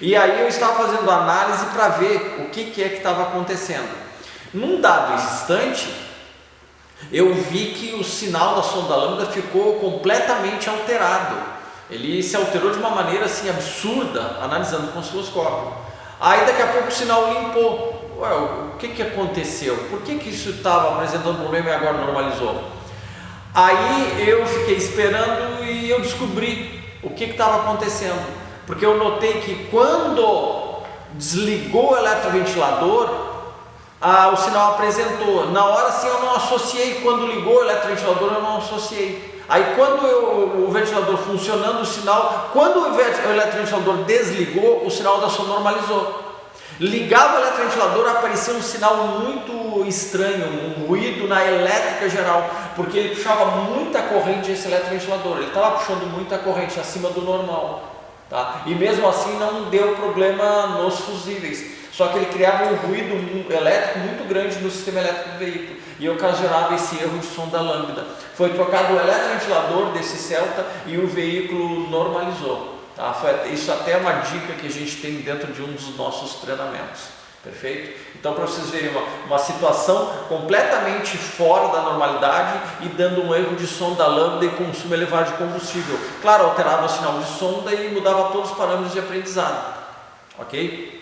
E aí eu estava fazendo análise para ver o que é que estava acontecendo. Num dado instante, eu vi que o sinal da sonda lambda ficou completamente alterado. Ele se alterou de uma maneira assim absurda, analisando com o osciloscópio. Aí daqui a pouco o sinal limpou. Ué, o que aconteceu? Por que isso estava apresentando problema e agora normalizou? Aí eu fiquei esperando e eu descobri o que estava acontecendo. Porque eu notei que quando desligou o eletroventilador, o sinal apresentou. Na hora sim eu não associei, quando ligou o eletroventilador eu não associei. Aí quando o ventilador funcionando, o sinal, quando o eletroventilador desligou, o sinal da som normalizou. Ligava o eletroventilador, aparecia um sinal muito estranho, um ruído na elétrica geral, porque ele puxava muita corrente esse eletroventilador, ele estava puxando muita corrente acima do normal, tá? E mesmo assim não deu problema nos fusíveis. Só que ele criava um ruído elétrico muito grande no sistema elétrico do veículo e ocasionava esse erro de sonda lambda. Foi trocado o eletroventilador desse Celta e o veículo normalizou. Tá? Isso até é uma dica que a gente tem dentro de um dos nossos treinamentos. Perfeito? Então, para vocês verem uma situação completamente fora da normalidade e dando um erro de sonda lambda e consumo elevado de combustível. Claro, alterava o sinal de sonda e mudava todos os parâmetros de aprendizado. Ok?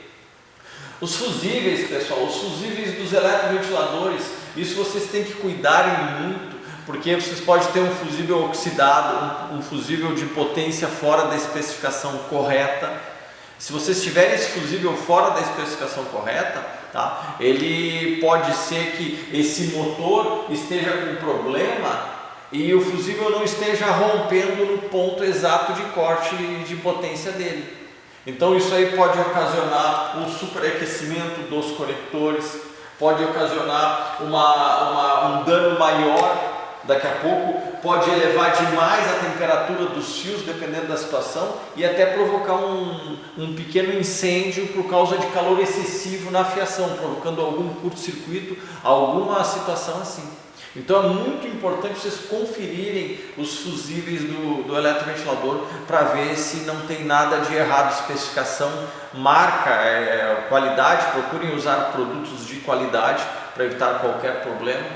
Os fusíveis, pessoal, os fusíveis dos eletroventiladores, isso vocês têm que cuidarem muito, porque vocês podem ter um fusível oxidado, um fusível de potência fora da especificação correta. Se vocês tiverem esse fusível fora da especificação correta, tá, ele pode ser que esse motor esteja com problema e o fusível não esteja rompendo no ponto exato de corte de potência dele. Então isso aí pode ocasionar um superaquecimento dos conectores, pode ocasionar um dano maior, daqui a pouco pode elevar demais a temperatura dos fios, dependendo da situação, e até provocar um pequeno incêndio por causa de calor excessivo na fiação, provocando algum curto-circuito, alguma situação assim. Então é muito importante vocês conferirem os fusíveis do eletroventilador para ver se não tem nada de errado, especificação, marca, qualidade, procurem usar produtos de qualidade para evitar qualquer problema.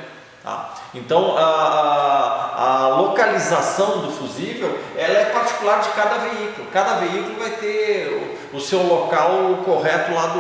Tá? Então a localização do fusível ela é particular de cada veículo vai ter o seu local correto lá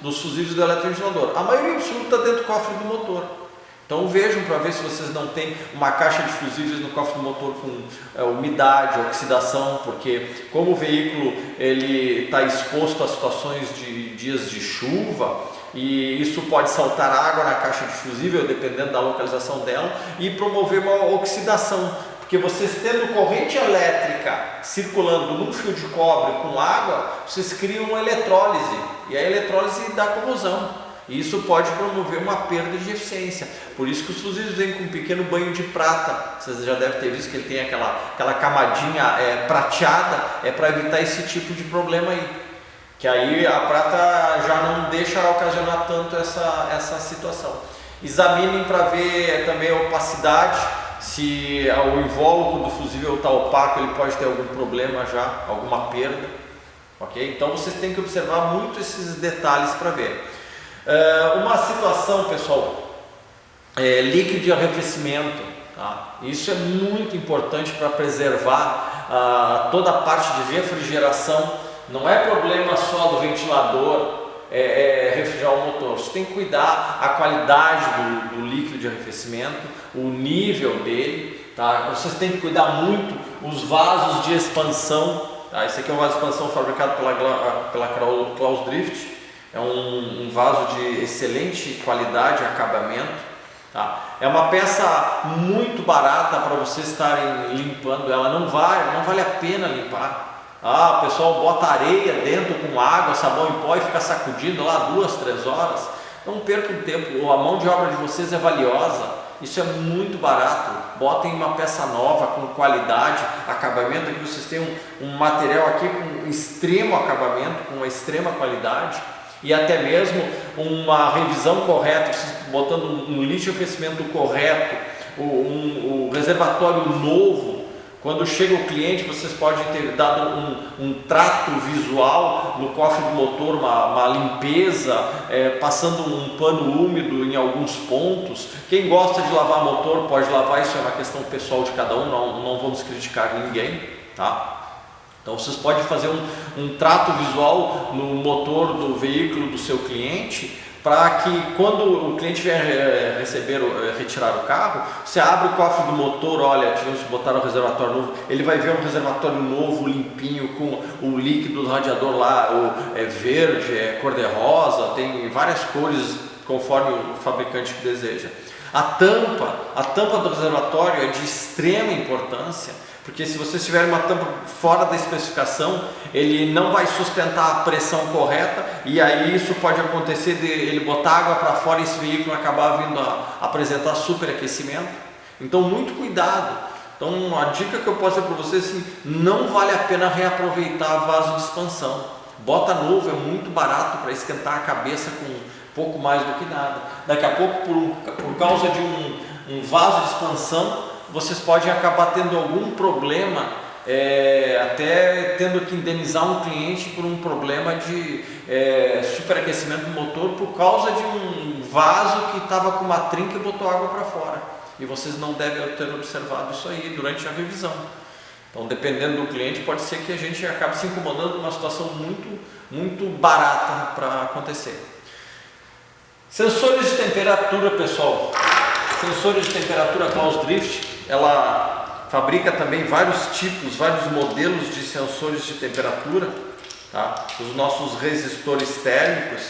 dos fusíveis do eletroventilador. A maioria absoluta está dentro do cofre do motor. Então vejam para ver se vocês não têm uma caixa de fusíveis no cofre do motor com umidade, oxidação, porque como o veículo ele está exposto a situações de dias de chuva, e isso pode saltar água na caixa de fusível, dependendo da localização dela, e promover uma oxidação, porque vocês tendo corrente elétrica circulando num fio de cobre com água, vocês criam uma eletrólise, e a eletrólise dá corrosão. E isso pode promover uma perda de eficiência. Por isso que os fusíveis vêm com um pequeno banho de prata. Vocês já devem ter visto que ele tem aquela camadinha prateada, é para evitar esse tipo de problema aí. Que aí a prata já não deixa ocasionar tanto essa situação. Examinem para ver também a opacidade, se o invólucro do fusível está opaco, ele pode ter algum problema já, alguma perda. Ok? Então vocês têm que observar muito esses detalhes para ver. Uma situação, pessoal, líquido de arrefecimento, tá? Isso é muito importante para preservar toda a parte de refrigeração. Não é problema só do ventilador refrigerar o motor. Você tem que cuidar a qualidade do líquido de arrefecimento, o nível dele, tá? Vocês têm que cuidar muito os vasos de expansão, tá? Esse aqui é um vaso de expansão fabricado pela Klaus Drift. É um vaso de excelente qualidade e acabamento, tá? É uma peça muito barata para vocês estarem limpando ela. Não vale a pena limpar. O pessoal bota areia dentro com água, sabão em pó e fica sacudindo lá 2, 3 horas. Não percam tempo, a mão de obra de vocês é valiosa, isso é muito barato. Botem uma peça nova, com qualidade, acabamento. Aqui vocês têm um material aqui com extremo acabamento, com uma extrema qualidade, e até mesmo uma revisão correta, vocês botando um lixo de arrefecimento correto, um reservatório novo. Quando chega o cliente, vocês podem ter dado um trato visual no cofre do motor, uma limpeza, passando um pano úmido em alguns pontos. Quem gosta de lavar motor pode lavar, isso é uma questão pessoal de cada um, não vamos criticar ninguém, tá? Então vocês podem fazer um trato visual no motor do veículo do seu cliente, para que quando o cliente vier retirar o carro, você abre o cofre do motor, olha, tivemos que botar o reservatório novo, ele vai ver um reservatório novo, limpinho, com o líquido do radiador lá, verde, cor-de-rosa, tem várias cores conforme o fabricante que deseja. A tampa do reservatório é de extrema importância, porque se você tiver uma tampa fora da especificação, ele não vai sustentar a pressão correta, e aí isso pode acontecer de ele botar água para fora e esse veículo acabar vindo a apresentar superaquecimento. Então muito cuidado. Então a dica que eu posso dar para vocês é assim, não vale a pena reaproveitar vaso de expansão. Bota novo, é muito barato para esquentar a cabeça com pouco mais do que nada. Daqui a pouco, por causa de um vaso de expansão, vocês podem acabar tendo algum problema, até tendo que indenizar um cliente por um problema de superaquecimento do motor por causa de um vaso que estava com uma trinca e botou água para fora. E vocês não devem ter observado isso aí durante a revisão. Então, dependendo do cliente, pode ser que a gente acabe se incomodando com uma situação muito, muito barata para acontecer. Sensores de temperatura, pessoal. Sensores de temperatura Klaus Drift, ela fabrica também vários tipos, vários modelos de sensores de temperatura, tá? Os nossos resistores térmicos,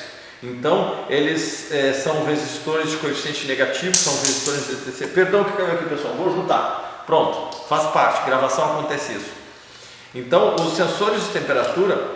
então eles são resistores de coeficiente negativo, são resistores de DTC. Perdão que caiu aqui, pessoal, vou juntar. Pronto, faz parte, gravação acontece isso. Então os sensores de temperatura,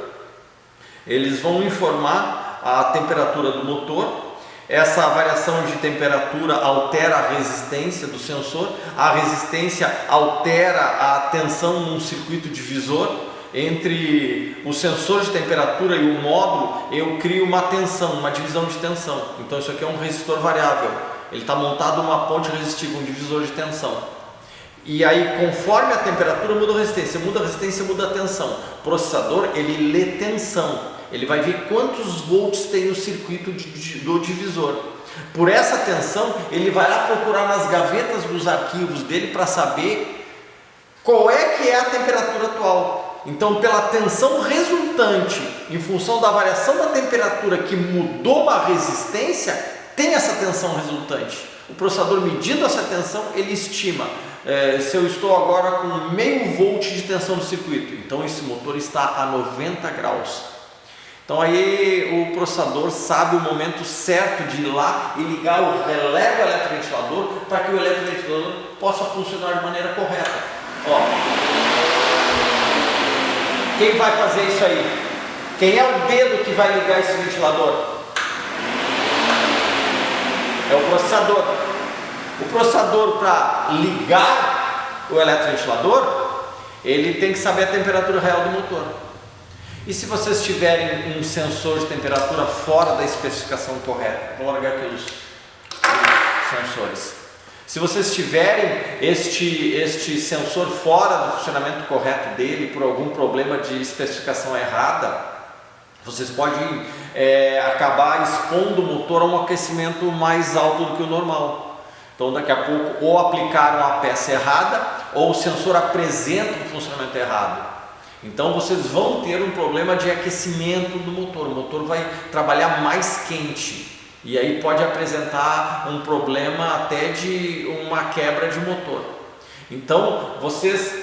eles vão informar a temperatura do motor. Essa variação de temperatura altera a resistência do sensor, a resistência altera a tensão num circuito divisor. Entre o sensor de temperatura e o módulo, eu crio uma tensão, uma divisão de tensão. Então isso aqui é um resistor variável, ele está montado uma ponte resistiva, um divisor de tensão. E aí, conforme a temperatura, muda a resistência, muda a tensão. O processador, ele lê tensão. Ele vai ver quantos volts tem no circuito do divisor. Por essa tensão, ele vai lá procurar nas gavetas dos arquivos dele para saber qual que é a temperatura atual. Então, pela tensão resultante, em função da variação da temperatura que mudou a resistência, tem essa tensão resultante. O processador, medindo essa tensão, ele estima se eu estou agora com meio volt de tensão no circuito, então esse motor está a 90 graus. Então aí o processador sabe o momento certo de ir lá e ligar o relé do eletroventilador para que o eletroventilador possa funcionar de maneira correta. Ó, quem vai fazer isso aí? Quem é o dedo que vai ligar esse ventilador? É o processador. O processador, para ligar o eletroventilador, ele tem que saber a temperatura real do motor. E se vocês tiverem um sensor de temperatura fora da especificação correta, vou largar aqui os sensores. Se vocês tiverem este sensor fora do funcionamento correto dele, por algum problema de especificação errada, vocês podem acabar expondo o motor a um aquecimento mais alto do que o normal. Então daqui a pouco ou aplicaram a peça errada ou o sensor apresenta um funcionamento errado. Então vocês vão ter um problema de aquecimento do motor, o motor vai trabalhar mais quente e aí pode apresentar um problema até de uma quebra de motor. Então vocês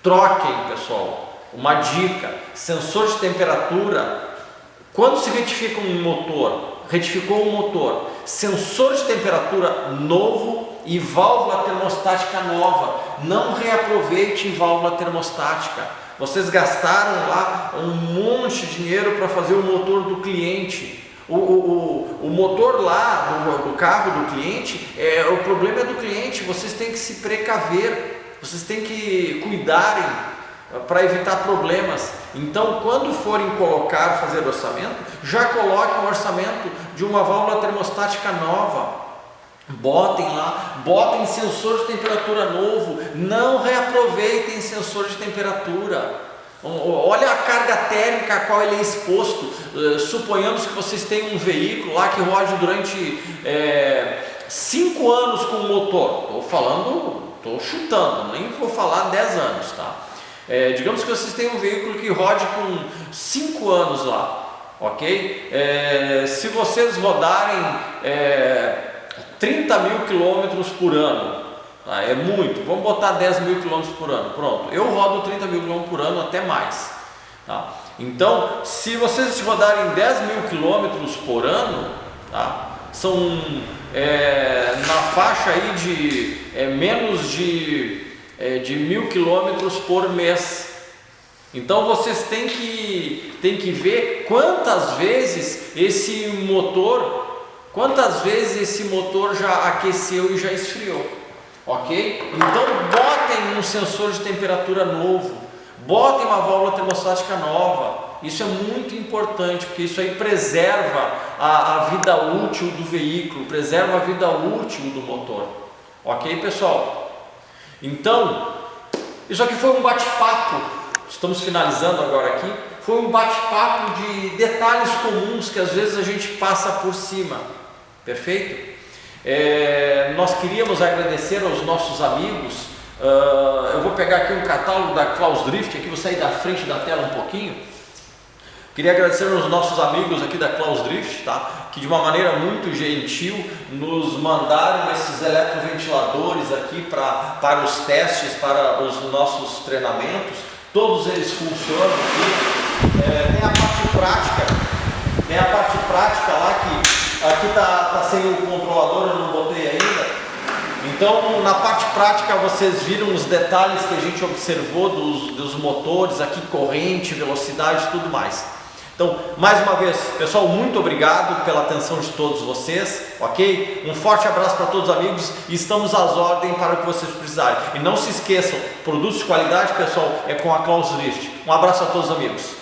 troquem, pessoal, uma dica: sensor de temperatura, quando se retifica um motor, retificou um motor, sensor de temperatura novo e válvula termostática nova, não reaproveite válvula termostática. Vocês gastaram lá um monte de dinheiro para fazer o motor do cliente. O motor lá do carro do cliente, o problema é do cliente. Vocês têm que se precaver, vocês têm que cuidarem para evitar problemas. Então, quando forem fazer orçamento, já coloquem um orçamento de uma válvula termostática nova. Botem lá, botem sensor de temperatura novo, não reaproveitem sensor de temperatura. Olha a carga térmica a qual ele é exposto. Suponhamos que vocês têm um veículo lá que rode durante 5 anos com o motor. Estou chutando, nem vou falar 10 anos, tá? Digamos que vocês têm um veículo que rode com 5 anos lá, ok? Se vocês rodarem 30 mil quilômetros por ano, tá? É muito, vamos botar 10 mil quilômetros por ano, pronto, eu rodo 30 mil quilômetros por ano, até mais, tá? Então, se vocês rodarem 10 mil quilômetros por ano, tá? São na faixa aí de menos de 1.000 quilômetros por mês. Então vocês têm que ver quantas vezes esse motor já aqueceu e já esfriou, ok? Então botem um sensor de temperatura novo, botem uma válvula termostática nova. Isso é muito importante, porque isso aí preserva a vida útil do veículo, preserva a vida útil do motor, ok, pessoal? Então, isso aqui foi um bate-papo, estamos finalizando agora aqui, foi um bate-papo de detalhes comuns que às vezes a gente passa por cima, perfeito? Nós queríamos agradecer aos nossos amigos. Eu vou pegar aqui um catálogo da Klaus Drift, aqui vou sair da frente da tela um pouquinho. Queria agradecer aos nossos amigos aqui da Klaus Drift, tá? Que de uma maneira muito gentil nos mandaram esses eletroventiladores aqui para os testes, para os nossos treinamentos. Todos eles funcionam aqui. Tem a parte prática lá que aqui tá sem o controlador, eu não botei ainda. Então, na parte prática, vocês viram os detalhes que a gente observou dos motores aqui, corrente, velocidade e tudo mais. Então, mais uma vez, pessoal, muito obrigado pela atenção de todos vocês, ok? Um forte abraço para todos os amigos e estamos às ordens para o que vocês precisarem. E não se esqueçam, produtos de qualidade, pessoal, é com a Klaus Drift. Um abraço a todos os amigos.